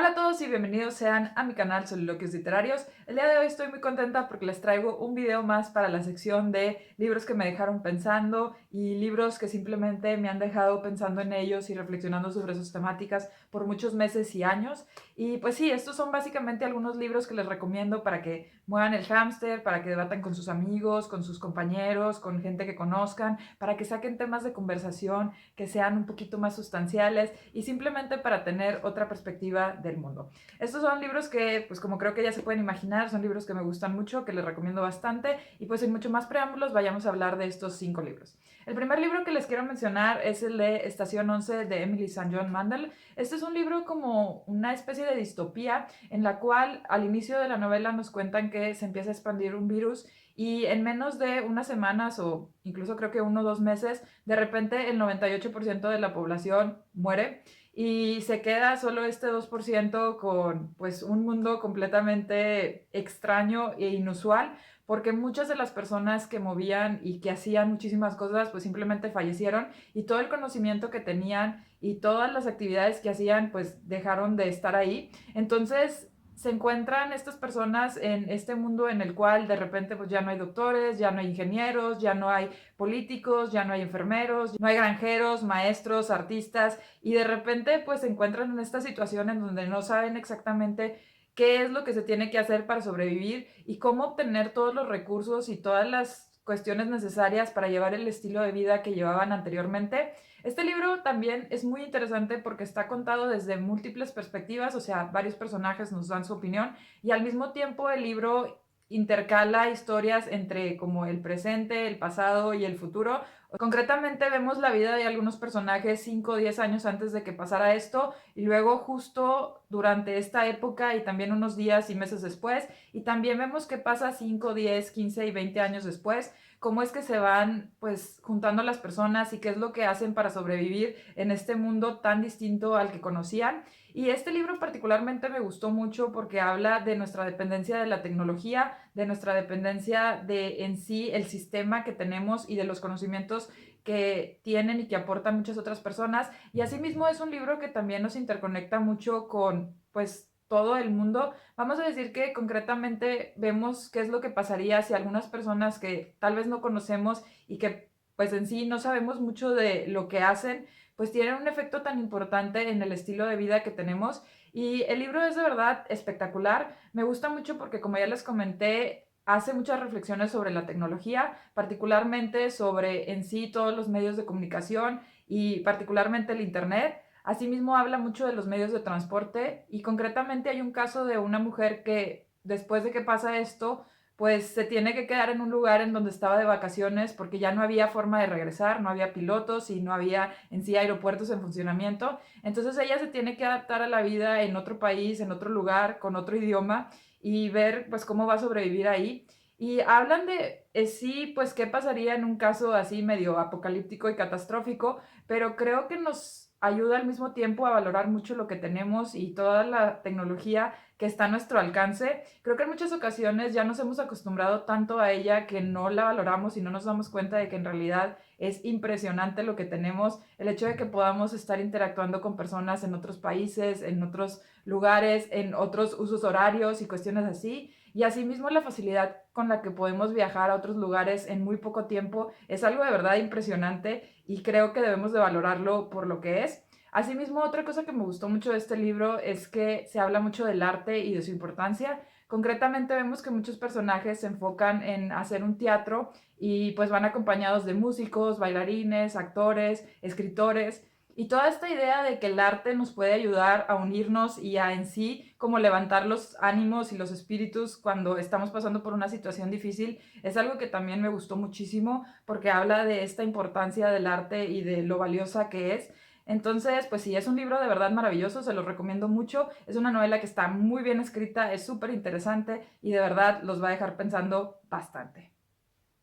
Hola a todos y bienvenidos sean a mi canal Soliloquios Literarios. El día de hoy estoy muy contenta porque les traigo un video más para la sección de libros que me dejaron pensando y libros que simplemente me han dejado pensando en ellos y reflexionando sobre sus temáticas por muchos meses y años. Y pues sí, estos son básicamente algunos libros que les recomiendo para que muevan el hámster, para que debatan con sus amigos, con sus compañeros, con gente que conozcan, para que saquen temas de conversación que sean un poquito más sustanciales y simplemente para tener otra perspectiva del mundo. Estos son libros que, pues como creo que ya se pueden imaginar, son libros que me gustan mucho, que les recomiendo bastante y pues sin mucho más preámbulos vayamos a hablar de estos 5 libros. El primer libro que les quiero mencionar es el de Estación 11 de Emily St. John Mandel. Este es un libro como una especie de distopía en la cual al inicio de la novela nos cuentan que se empieza a expandir un virus y en menos de unas semanas o incluso creo que 1 o 2 meses, de repente el 98% de la población muere y se queda solo este 2% con pues un mundo completamente extraño e inusual porque muchas de las personas que movían y que hacían muchísimas cosas pues simplemente fallecieron y todo el conocimiento que tenían y todas las actividades que hacían pues dejaron de estar ahí. Entonces se encuentran estas personas en este mundo en el cual de repente pues ya no hay doctores, ya no hay ingenieros, ya no hay políticos, ya no hay enfermeros, no hay granjeros, maestros, artistas y de repente pues se encuentran en esta situación en donde no saben exactamente qué es lo que se tiene que hacer para sobrevivir y cómo obtener todos los recursos y todas las cuestiones necesarias para llevar el estilo de vida que llevaban anteriormente. Este libro también es muy interesante porque está contado desde múltiples perspectivas, o sea, varios personajes nos dan su opinión y al mismo tiempo el libro intercala historias entre como el presente, el pasado y el futuro. Concretamente vemos la vida de algunos personajes 5 o 10 años antes de que pasara esto y luego justo durante esta época y también unos días y meses después y también vemos qué pasa 5, 10, 15 y 20 años después, cómo es que se van pues juntando las personas y qué es lo que hacen para sobrevivir en este mundo tan distinto al que conocían. Y este libro particularmente me gustó mucho porque habla de nuestra dependencia de la tecnología, de nuestra dependencia de en sí el sistema que tenemos y de los conocimientos que tienen y que aportan muchas otras personas. Y asimismo es un libro que también nos interconecta mucho con pues todo el mundo. Vamos a decir que concretamente vemos qué es lo que pasaría si algunas personas que tal vez no conocemos y que pues en sí no sabemos mucho de lo que hacen, pues tienen un efecto tan importante en el estilo de vida que tenemos. Y el libro es de verdad espectacular. Me gusta mucho porque, como ya les comenté, hace muchas reflexiones sobre la tecnología, particularmente sobre en sí todos los medios de comunicación y particularmente el Internet. Asimismo, habla mucho de los medios de transporte y concretamente hay un caso de una mujer que después de que pasa esto, pues se tiene que quedar en un lugar en donde estaba de vacaciones porque ya no había forma de regresar, no había pilotos y no había en sí aeropuertos en funcionamiento. Entonces ella se tiene que adaptar a la vida en otro país, en otro lugar, con otro idioma y ver pues cómo va a sobrevivir ahí. Y hablan de sí, pues qué pasaría en un caso así medio apocalíptico y catastrófico, pero creo que nos ayuda al mismo tiempo a valorar mucho lo que tenemos y toda la tecnología que está a nuestro alcance. Creo que en muchas ocasiones ya nos hemos acostumbrado tanto a ella que no la valoramos y no nos damos cuenta de que en realidad es impresionante lo que tenemos, el hecho de que podamos estar interactuando con personas en otros países, en otros lugares, en otros usos horarios y cuestiones así. Y asimismo la facilidad con la que podemos viajar a otros lugares en muy poco tiempo es algo de verdad impresionante y creo que debemos de valorarlo por lo que es. Asimismo, otra cosa que me gustó mucho de este libro es que se habla mucho del arte y de su importancia. Concretamente vemos que muchos personajes se enfocan en hacer un teatro y pues van acompañados de músicos, bailarines, actores, escritores y toda esta idea de que el arte nos puede ayudar a unirnos y a en sí como levantar los ánimos y los espíritus cuando estamos pasando por una situación difícil es algo que también me gustó muchísimo porque habla de esta importancia del arte y de lo valiosa que es. Entonces, pues sí, es un libro de verdad maravilloso, se los recomiendo mucho. Es una novela que está muy bien escrita, es súper interesante y de verdad los va a dejar pensando bastante.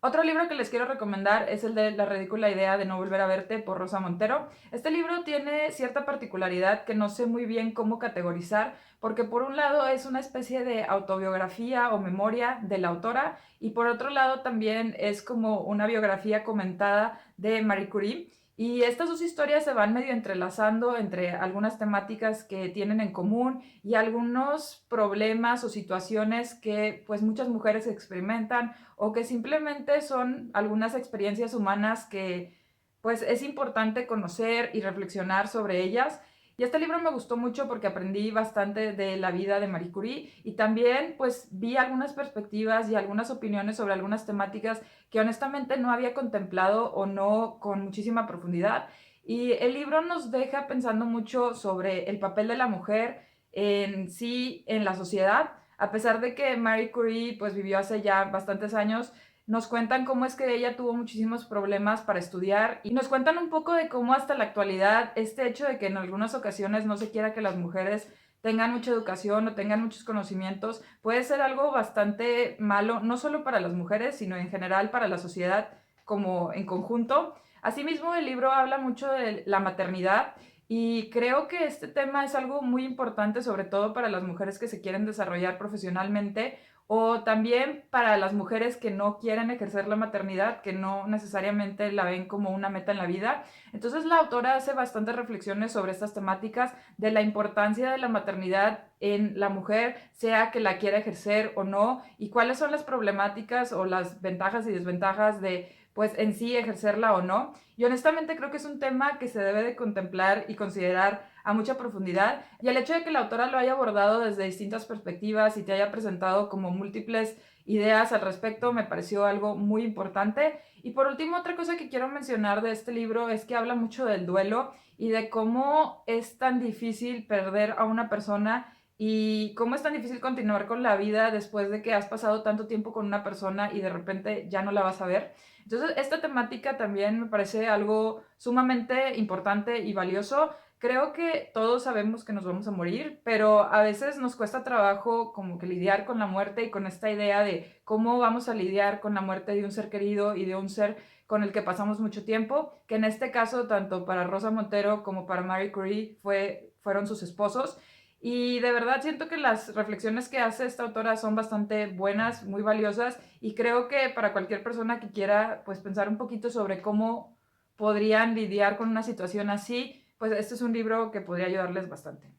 Otro libro que les quiero recomendar es el de La ridícula idea de no volver a verte por Rosa Montero. Este libro tiene cierta particularidad que no sé muy bien cómo categorizar, porque por un lado es una especie de autobiografía o memoria de la autora y por otro lado también es como una biografía comentada de Marie Curie. Y estas dos historias se van medio entrelazando entre algunas temáticas que tienen en común y algunos problemas o situaciones que pues muchas mujeres experimentan o que simplemente son algunas experiencias humanas que pues es importante conocer y reflexionar sobre ellas. Y este libro me gustó mucho porque aprendí bastante de la vida de Marie Curie y también pues vi algunas perspectivas y algunas opiniones sobre algunas temáticas que honestamente no había contemplado o no con muchísima profundidad. Y el libro nos deja pensando mucho sobre el papel de la mujer en sí en la sociedad. A pesar de que Marie Curie pues vivió hace ya bastantes años, nos cuentan cómo es que ella tuvo muchísimos problemas para estudiar y nos cuentan un poco de cómo hasta la actualidad este hecho de que en algunas ocasiones no se quiera que las mujeres tengan mucha educación o tengan muchos conocimientos puede ser algo bastante malo, no solo para las mujeres, sino en general para la sociedad como en conjunto. Asimismo, el libro habla mucho de la maternidad y creo que este tema es algo muy importante, sobre todo para las mujeres que se quieren desarrollar profesionalmente o también para las mujeres que no quieren ejercer la maternidad, que no necesariamente la ven como una meta en la vida. Entonces la autora hace bastantes reflexiones sobre estas temáticas de la importancia de la maternidad en la mujer, sea que la quiera ejercer o no, y cuáles son las problemáticas o las ventajas y desventajas de pues en sí ejercerla o no. Y honestamente creo que es un tema que se debe de contemplar y considerar a mucha profundidad y el hecho de que la autora lo haya abordado desde distintas perspectivas y te haya presentado como múltiples ideas al respecto me pareció algo muy importante. Y por último, otra cosa que quiero mencionar de este libro es que habla mucho del duelo y de cómo es tan difícil perder a una persona y cómo es tan difícil continuar con la vida después de que has pasado tanto tiempo con una persona y de repente ya no la vas a ver. Entonces, esta temática también me parece algo sumamente importante y valioso. Creo que todos sabemos que nos vamos a morir, pero a veces nos cuesta trabajo como que lidiar con la muerte y con esta idea de cómo vamos a lidiar con la muerte de un ser querido y de un ser con el que pasamos mucho tiempo, que en este caso tanto para Rosa Montero como para Marie Curie fueron sus esposos. Y de verdad siento que las reflexiones que hace esta autora son bastante buenas, muy valiosas y creo que para cualquier persona que quiera pues pensar un poquito sobre cómo podrían lidiar con una situación así, pues este es un libro que podría ayudarles bastante.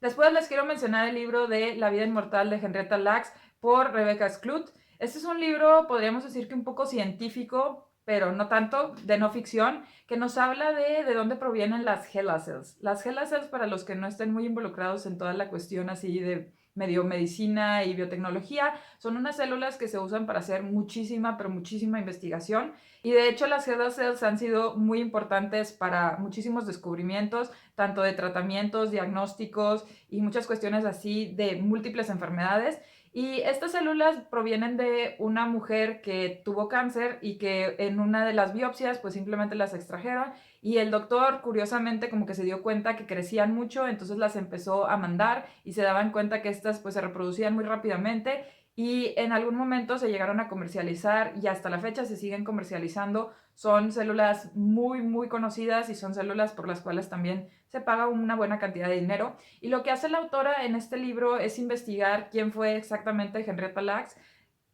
Después les quiero mencionar el libro de La vida inmortal de Henrietta Lacks por Rebecca Skloot. Este es un libro, podríamos decir que un poco científico, pero no tanto, de no ficción, que nos habla de dónde provienen las HeLa cells. Las HeLa cells, para los que no estén muy involucrados en toda la cuestión así de medio medicina y biotecnología, son unas células que se usan para hacer muchísima, pero muchísima investigación. Y de hecho las HeLa cells han sido muy importantes para muchísimos descubrimientos, tanto de tratamientos, diagnósticos y muchas cuestiones así de múltiples enfermedades. Y estas células provienen de una mujer que tuvo cáncer y que en una de las biopsias pues simplemente las extrajeron y el doctor curiosamente como que se dio cuenta que crecían mucho, entonces las empezó a mandar y se daban cuenta que estas pues se reproducían muy rápidamente y en algún momento se llegaron a comercializar y hasta la fecha se siguen comercializando. Son células muy, muy conocidas y son células por las cuales también se paga una buena cantidad de dinero. Y lo que hace la autora en este libro es investigar quién fue exactamente Henrietta Lacks,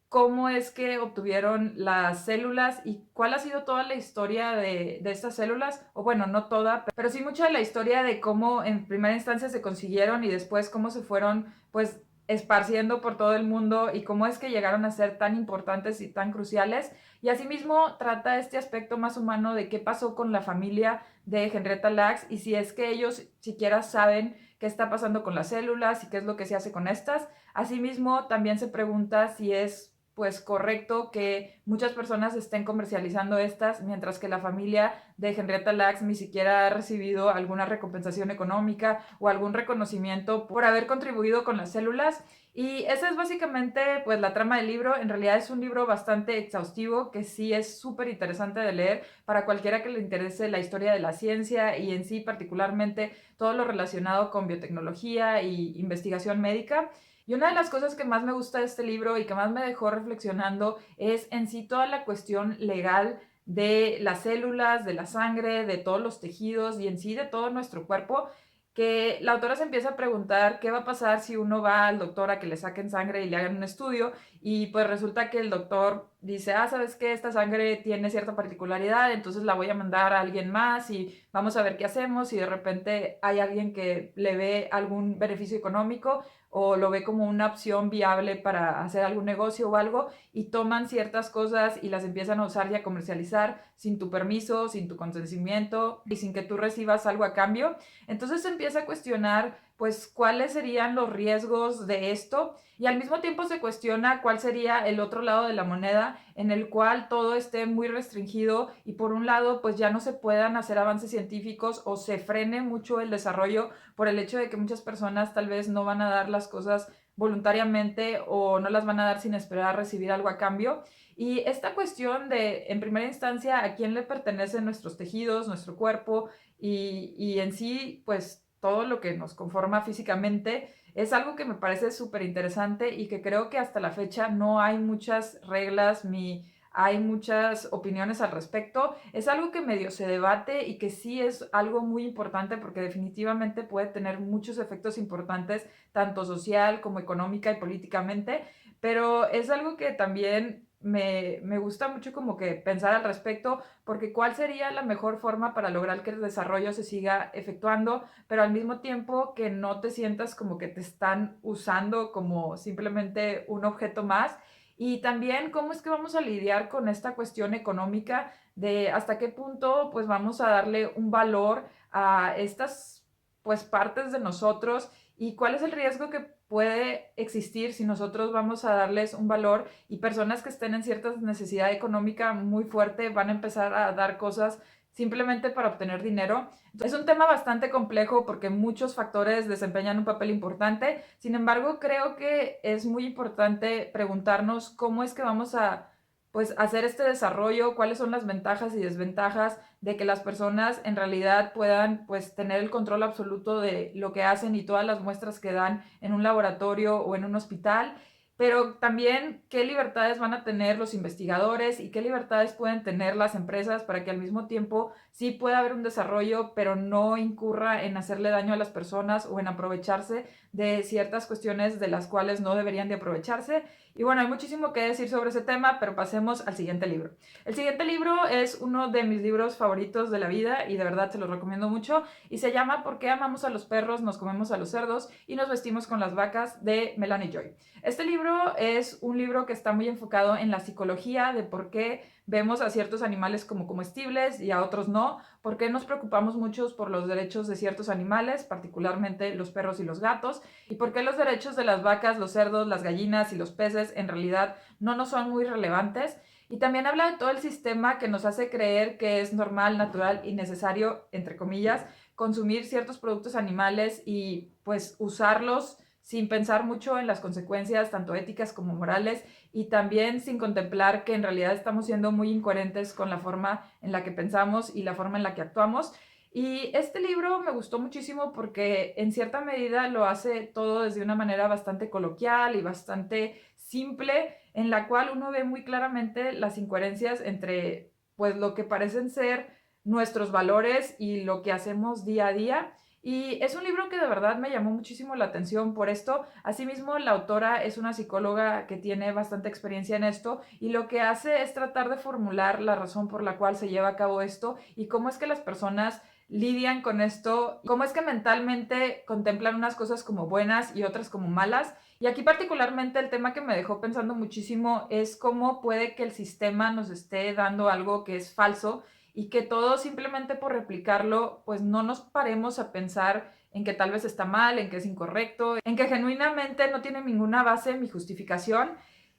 cómo es que obtuvieron las células y cuál ha sido toda la historia de estas células, o bueno, no toda, pero sí mucha de la historia de cómo en primera instancia se consiguieron y después cómo se fueron pues esparciendo por todo el mundo y cómo es que llegaron a ser tan importantes y tan cruciales. Y asimismo trata este aspecto más humano de qué pasó con la familia de Henrietta Lacks y si es que ellos siquiera saben qué está pasando con las células y qué es lo que se hace con estas. Asimismo, también se pregunta si es pues correcto que muchas personas estén comercializando estas, mientras que la familia de Henrietta Lacks ni siquiera ha recibido alguna recompensación económica o algún reconocimiento por haber contribuido con las células. Y esa es básicamente pues la trama del libro. En realidad es un libro bastante exhaustivo que sí es súper interesante de leer para cualquiera que le interese la historia de la ciencia y en sí particularmente todo lo relacionado con biotecnología y investigación médica. Y una de las cosas que más me gusta de este libro y que más me dejó reflexionando es en sí toda la cuestión legal de las células, de la sangre, de todos los tejidos y en sí de todo nuestro cuerpo, que la autora se empieza a preguntar qué va a pasar si uno va al doctor a que le saquen sangre y le hagan un estudio y pues resulta que el doctor dice, ¿sabes qué? Esta sangre tiene cierta particularidad, entonces la voy a mandar a alguien más y vamos a ver qué hacemos, y de repente hay alguien que le ve algún beneficio económico o lo ve como una opción viable para hacer algún negocio o algo, y toman ciertas cosas y las empiezan a usar y a comercializar sin tu permiso, sin tu consentimiento y sin que tú recibas algo a cambio. Entonces se empieza a cuestionar pues cuáles serían los riesgos de esto, y al mismo tiempo se cuestiona cuál sería el otro lado de la moneda en el cual todo esté muy restringido y por un lado pues ya no se puedan hacer avances científicos o se frene mucho el desarrollo por el hecho de que muchas personas tal vez no van a dar las cosas voluntariamente o no las van a dar sin esperar recibir algo a cambio. Y esta cuestión de, en primera instancia, a quién le pertenecen nuestros tejidos, nuestro cuerpo y en sí, pues todo lo que nos conforma físicamente, es algo que me parece súper interesante y que creo que hasta la fecha no hay muchas reglas ni hay muchas opiniones al respecto. Es algo que medio se debate y que sí es algo muy importante porque definitivamente puede tener muchos efectos importantes, tanto social como económica y políticamente, pero es algo que también me gusta mucho como que pensar al respecto, porque cuál sería la mejor forma para lograr que el desarrollo se siga efectuando, pero al mismo tiempo que no te sientas como que te están usando como simplemente un objeto más. Y también cómo es que vamos a lidiar con esta cuestión económica de hasta qué punto pues vamos a darle un valor a estas pues partes de nosotros, y cuál es el riesgo que puede existir si nosotros vamos a darles un valor, y personas que estén en cierta necesidad económica muy fuerte van a empezar a dar cosas simplemente para obtener dinero. Entonces, es un tema bastante complejo porque muchos factores desempeñan un papel importante. Sin embargo, creo que es muy importante preguntarnos cómo es que vamos a pues hacer este desarrollo, cuáles son las ventajas y desventajas de que las personas en realidad puedan pues tener el control absoluto de lo que hacen y todas las muestras que dan en un laboratorio o en un hospital, pero también qué libertades van a tener los investigadores y qué libertades pueden tener las empresas para que al mismo tiempo sí pueda haber un desarrollo, pero no incurra en hacerle daño a las personas o en aprovecharse de ciertas cuestiones de las cuales no deberían de aprovecharse. Y bueno, hay muchísimo que decir sobre ese tema, pero pasemos al siguiente libro. El siguiente libro es uno de mis libros favoritos de la vida y de verdad se los recomiendo mucho, y se llama ¿Por qué amamos a los perros, nos comemos a los cerdos y nos vestimos con las vacas?, de Melanie Joy. Este libro es un libro que está muy enfocado en la psicología de por qué vemos a ciertos animales como comestibles y a otros no, por qué nos preocupamos mucho por los derechos de ciertos animales, particularmente los perros y los gatos, y por qué los derechos de las vacas, los cerdos, las gallinas y los peces en realidad no nos son muy relevantes. Y también habla de todo el sistema que nos hace creer que es normal, natural y necesario, entre comillas, consumir ciertos productos animales y pues usarlos sin pensar mucho en las consecuencias tanto éticas como morales, y también sin contemplar que en realidad estamos siendo muy incoherentes con la forma en la que pensamos y la forma en la que actuamos. Y este libro me gustó muchísimo porque en cierta medida lo hace todo desde una manera bastante coloquial y bastante simple, en la cual uno ve muy claramente las incoherencias entre pues lo que parecen ser nuestros valores y lo que hacemos día a día. Y es un libro que de verdad me llamó muchísimo la atención por esto. Asimismo, la autora es una psicóloga que tiene bastante experiencia en esto, y lo que hace es tratar de formular la razón por la cual se lleva a cabo esto y cómo es que las personas lidian con esto, cómo es que mentalmente contemplan unas cosas como buenas y otras como malas. Y aquí particularmente el tema que me dejó pensando muchísimo es cómo puede que el sistema nos esté dando algo que es falso, y que todos simplemente por replicarlo pues no nos paremos a pensar en que tal vez está mal, en que es incorrecto, en que genuinamente no tiene ninguna base mi justificación.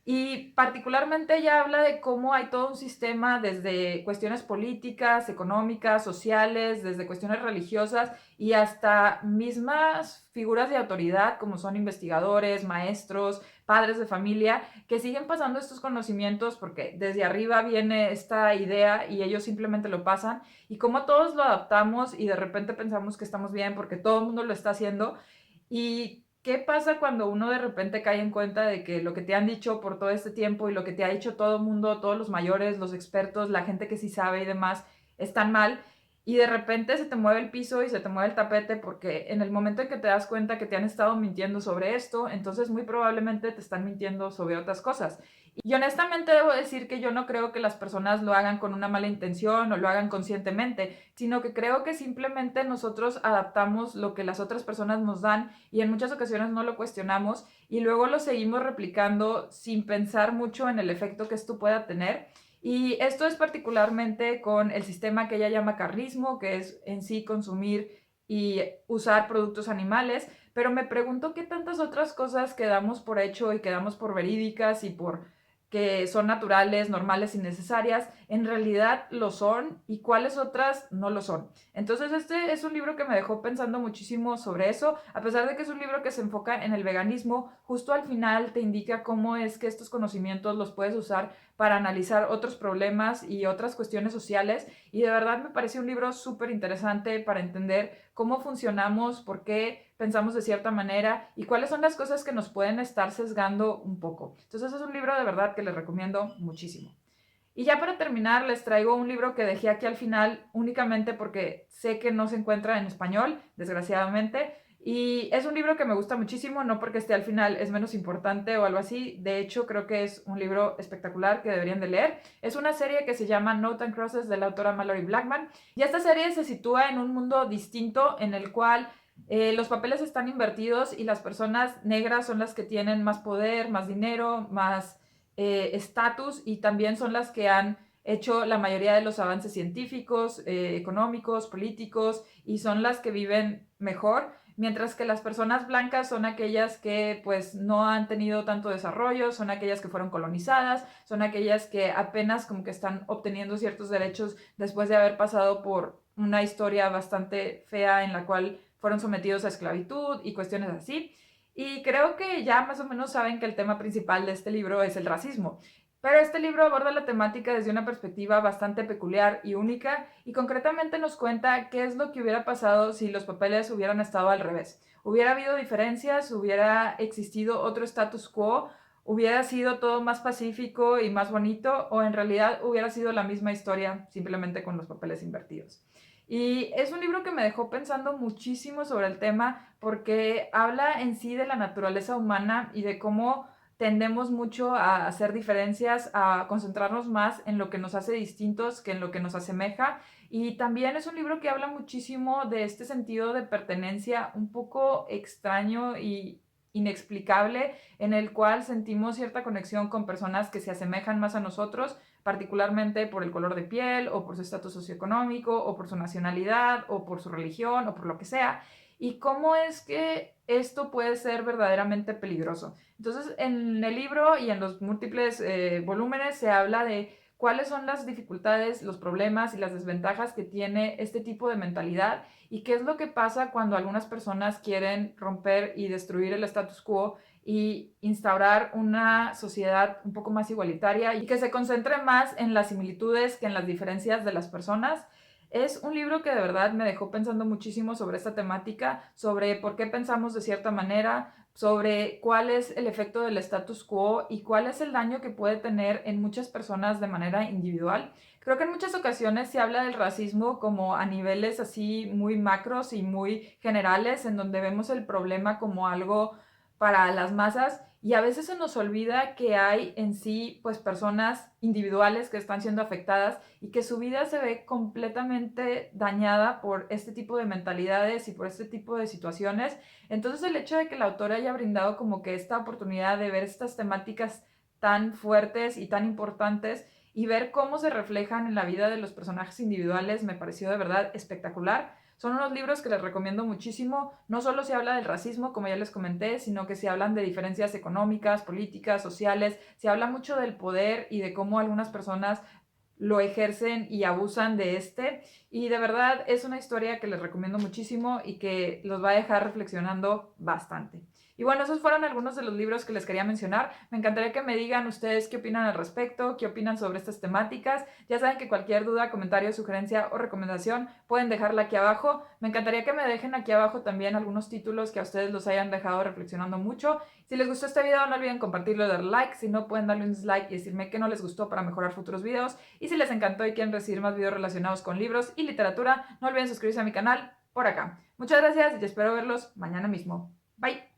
Y particularmente ella habla de cómo hay todo un sistema desde cuestiones políticas, económicas, sociales, desde cuestiones religiosas y hasta mismas figuras de autoridad como son investigadores, maestros, padres de familia, que siguen pasando estos conocimientos porque desde arriba viene esta idea y ellos simplemente lo pasan, y cómo todos lo adaptamos y de repente pensamos que estamos bien porque todo el mundo lo está haciendo. ¿Y qué pasa cuando uno de repente cae en cuenta de que lo que te han dicho por todo este tiempo y lo que te ha dicho todo el mundo, todos los mayores, los expertos, la gente que sí sabe y demás, están mal? y de repente se te mueve el piso y se te mueve el tapete porque en el momento en que te das cuenta que te han estado mintiendo sobre esto, entonces muy probablemente te están mintiendo sobre otras cosas. Y honestamente debo decir que yo no creo que las personas lo hagan con una mala intención o lo hagan conscientemente, sino que creo que simplemente nosotros adaptamos lo que las otras personas nos dan y en muchas ocasiones no lo cuestionamos y luego lo seguimos replicando sin pensar mucho en el efecto que esto pueda tener. Y esto es particularmente con el sistema que ella llama carnismo, que es en sí consumir y usar productos animales, pero me pregunto qué tantas otras cosas quedamos por hecho y quedamos por verídicas y por que son naturales, normales y necesarias, en realidad lo son y cuáles otras no lo son. Entonces este es un libro que me dejó pensando muchísimo sobre eso, a pesar de que es un libro que se enfoca en el veganismo, justo al final te indica cómo es que estos conocimientos los puedes usar para analizar otros problemas y otras cuestiones sociales y de verdad me parece un libro súper interesante para entender cómo funcionamos, por qué pensamos de cierta manera y cuáles son las cosas que nos pueden estar sesgando un poco. Entonces es un libro de verdad que les recomiendo muchísimo. Y ya para terminar, les traigo un libro que dejé aquí al final únicamente porque sé que no se encuentra en español, desgraciadamente. Y es un libro que me gusta muchísimo, no porque esté al final es menos importante o algo así. De hecho, creo que es un libro espectacular que deberían de leer. Es una serie que se llama Note and Crosses de la autora Mallory Blackman. Y esta serie se sitúa en un mundo distinto en el cual los papeles están invertidos y las personas negras son las que tienen más poder, más dinero, más estatus y también son las que han hecho la mayoría de los avances científicos, económicos, políticos y son las que viven mejor, mientras que las personas blancas son aquellas que pues no han tenido tanto desarrollo, son aquellas que fueron colonizadas, son aquellas que apenas como que están obteniendo ciertos derechos después de haber pasado por una historia bastante fea en la cual fueron sometidos a esclavitud y cuestiones así. Y creo que ya más o menos saben que el tema principal de este libro es el racismo. Pero este libro aborda la temática desde una perspectiva bastante peculiar y única y concretamente nos cuenta qué es lo que hubiera pasado si los papeles hubieran estado al revés. Hubiera habido diferencias, hubiera existido otro status quo, hubiera sido todo más pacífico y más bonito o en realidad hubiera sido la misma historia simplemente con los papeles invertidos. Y es un libro que me dejó pensando muchísimo sobre el tema porque habla en sí de la naturaleza humana y de cómo tendemos mucho a hacer diferencias, a concentrarnos más en lo que nos hace distintos que en lo que nos asemeja. Y también es un libro que habla muchísimo de este sentido de pertenencia un poco extraño y inexplicable en el cual sentimos cierta conexión con personas que se asemejan más a nosotros, particularmente por el color de piel o por su estatus socioeconómico o por su nacionalidad o por su religión o por lo que sea y cómo es que esto puede ser verdaderamente peligroso. Entonces, en el libro y en los múltiples volúmenes se habla de cuáles son las dificultades, los problemas y las desventajas que tiene este tipo de mentalidad y qué es lo que pasa cuando algunas personas quieren romper y destruir el status quo y instaurar una sociedad un poco más igualitaria y que se concentre más en las similitudes que en las diferencias de las personas. Es un libro que de verdad me dejó pensando muchísimo sobre esta temática, sobre por qué pensamos de cierta manera, sobre cuál es el efecto del status quo y cuál es el daño que puede tener en muchas personas de manera individual. Creo que en muchas ocasiones se habla del racismo como a niveles así muy macros y muy generales, en donde vemos el problema como algo para las masas y a veces se nos olvida que hay en sí pues personas individuales que están siendo afectadas y que su vida se ve completamente dañada por este tipo de mentalidades y por este tipo de situaciones. Entonces el hecho de que la autora haya brindado como que esta oportunidad de ver estas temáticas tan fuertes y tan importantes y ver cómo se reflejan en la vida de los personajes individuales me pareció de verdad espectacular. Son unos libros que les recomiendo muchísimo. No solo se habla del racismo, como ya les comenté, sino que se hablan de diferencias económicas, políticas, sociales. Se habla mucho del poder y de cómo algunas personas lo ejercen y abusan de este. Y de verdad es una historia que les recomiendo muchísimo y que los va a dejar reflexionando bastante. Y Y bueno, esos fueron algunos de los libros que les quería mencionar. Me encantaría que me digan ustedes qué opinan al respecto, qué opinan sobre estas temáticas. Ya saben que cualquier duda, comentario, sugerencia o recomendación pueden dejarla aquí abajo. Me encantaría que me dejen aquí abajo también algunos títulos que a ustedes los hayan dejado reflexionando mucho. Si les gustó este video, no olviden compartirlo y dar like. Si no, pueden darle un dislike y decirme que no les gustó para mejorar futuros videos. Y si les encantó y quieren recibir más videos relacionados con libros y literatura, no olviden suscribirse a mi canal por acá. Muchas gracias y espero verlos mañana mismo. Bye.